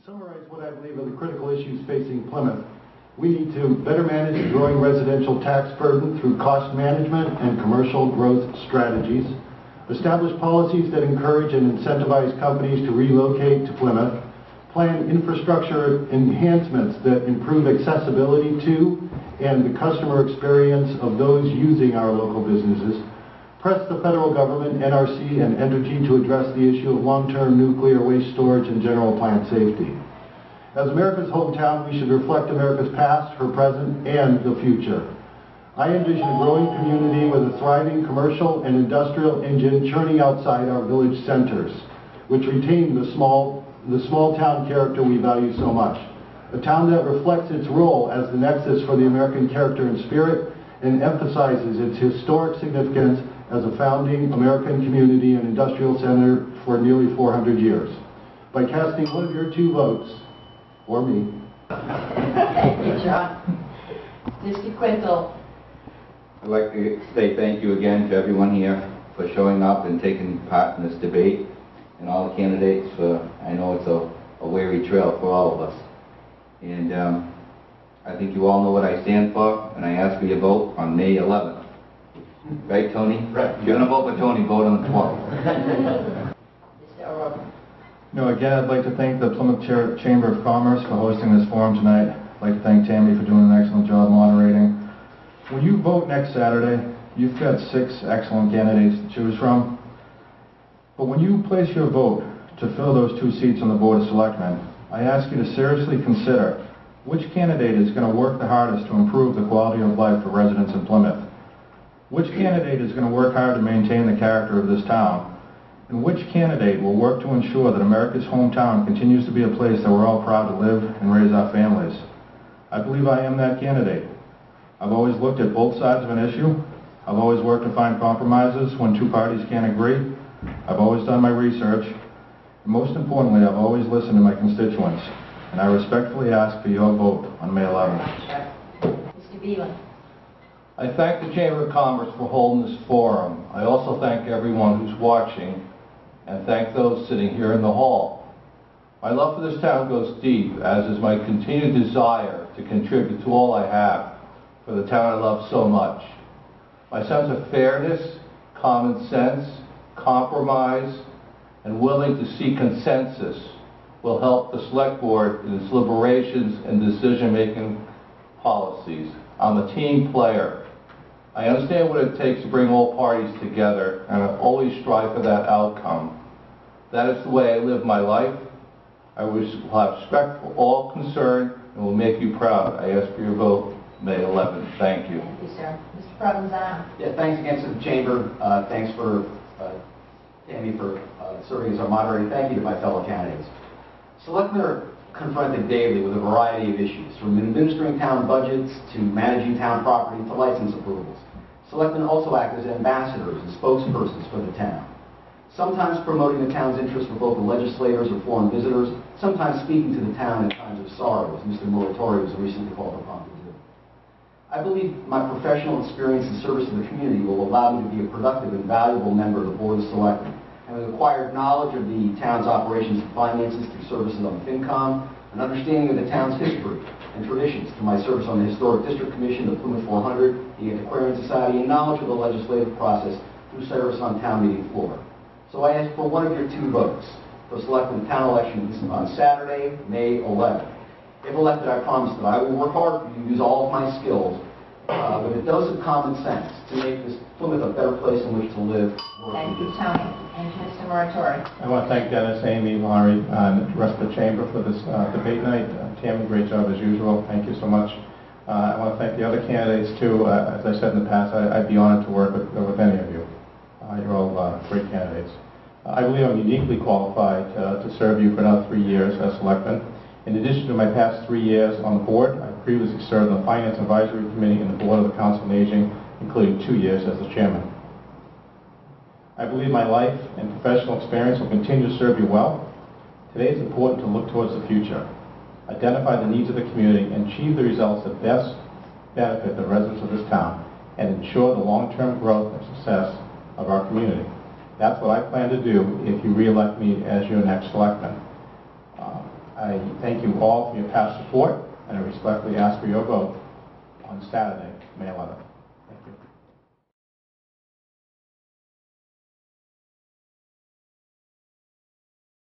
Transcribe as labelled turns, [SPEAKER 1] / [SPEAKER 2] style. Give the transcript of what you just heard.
[SPEAKER 1] summarize what I believe are the critical issues facing Plymouth. We need to better manage the growing residential tax burden through cost management and commercial growth strategies, establish policies that encourage and incentivize companies to relocate to Plymouth, plan infrastructure enhancements that improve accessibility to and the customer experience of those using our local businesses, press the federal government, NRC, and Entergy to address the issue of long-term nuclear waste storage and general plant safety. As America's hometown, we should reflect America's past, her present, and the future. I envision a growing community with a thriving commercial and industrial engine churning outside our village centers, which retain the small town character we value so much. A town that reflects its role as the nexus for the American character and spirit and emphasizes its historic significance as a founding American community and industrial center for nearly 400 years. By casting one of your 2 votes, or me.
[SPEAKER 2] Thank you, John. Mr. Quintal.
[SPEAKER 3] I'd like to say thank you again to everyone here for showing up and taking part in this debate, and all the candidates for, I know it's a weary trail for all of us. And I think you all know what I stand for, and I ask for your vote on May 11th. Right, Tony? Right. If you're going to vote for Tony, vote on the 12th.
[SPEAKER 2] Mr. O'Rourke.
[SPEAKER 4] Again, I'd like to thank the Plymouth Chamber of Commerce for hosting this forum tonight. I'd like to thank Tammy for doing an excellent job moderating. When you vote next Saturday, you've got 6 excellent candidates to choose from. But when you place your vote to fill those 2 seats on the Board of Selectmen, I ask you to seriously consider which candidate is going to work the hardest to improve the quality of life for residents in Plymouth. Which candidate is going to work hard to maintain the character of this town? And which candidate will work to ensure that America's hometown continues to be a place that we're all proud to live and raise our families? I believe I am that candidate. I've always looked at both sides of an issue. I've always worked to find compromises when 2 parties can't agree. I've always done my research. And most importantly, I've always listened to my constituents. And I respectfully ask for your vote on May 11th.
[SPEAKER 2] Mr. Beelan.
[SPEAKER 5] I thank the Chamber of Commerce for holding this forum. I also thank everyone who's watching and thank those sitting here in the hall. My love for this town goes deep, as is my continued desire to contribute to all I have for the town I love so much. My sense of fairness, common sense, compromise, and willing to seek consensus will help the Select Board in its deliberations and decision-making policies. I'm a team player. I understand what it takes to bring all parties together, and I always strive for that outcome. That is the way I live my life. I will have respect for all concerned and will make you proud. I ask for your vote May 11th. Thank you.
[SPEAKER 2] Thank you, sir. Mr. Provenzano.
[SPEAKER 6] Yeah, thanks again to the Chamber. Thanks for Tammy for serving as our moderator. Thank you to my fellow candidates. Selectmen are confronted daily with a variety of issues, from administering town budgets to managing town property to license approvals. Selectmen also act as ambassadors and spokespersons for the town, sometimes promoting the town's interests for local legislators or foreign visitors, sometimes speaking to the town in times of sorrow, as Mr. Moratori was recently called upon to do. I believe my professional experience and service to the community will allow me to be a productive and valuable member of the Board of Selectmen, and with acquired knowledge of the town's operations and finances through services on FinCom, an understanding of the town's history and traditions through my service on the Historic District Commission, the Plymouth 400, the Antiquarian Society, and knowledge of the legislative process through service on town meeting floor. So I ask for one of your 2 votes for selecting the town election on Saturday, May 11th. If elected, I promise that I will work hard for you to use all of my skills with a dose of common sense to make this Plymouth a better place in which to live.
[SPEAKER 2] Thank you, Tony. And Mr. Moratori.
[SPEAKER 4] I want to thank Dennis, Amy, Laurie, and the rest of the Chamber for this debate night. Tammy, great job as usual. Thank you so much. I want to thank the other candidates too. As I said in the past, I'd be honored to work with any of you. You're all great candidates. I believe I'm uniquely qualified to serve you for another 3 years as selectman. In addition to my past 3 years on the board, I previously served on the Finance Advisory Committee and the Board of the Council on Aging, including 2 years as the chairman. I believe my life and professional experience will continue to serve you well. Today it's important to look towards the future, identify the needs of the community, and achieve the results that best benefit the residents of this town and ensure the long-term growth and success of our community. That's what I plan to do if you re-elect me as your next selectman. I thank you all for your past support, and I respectfully ask for your vote on Saturday, May 11th. Thank you.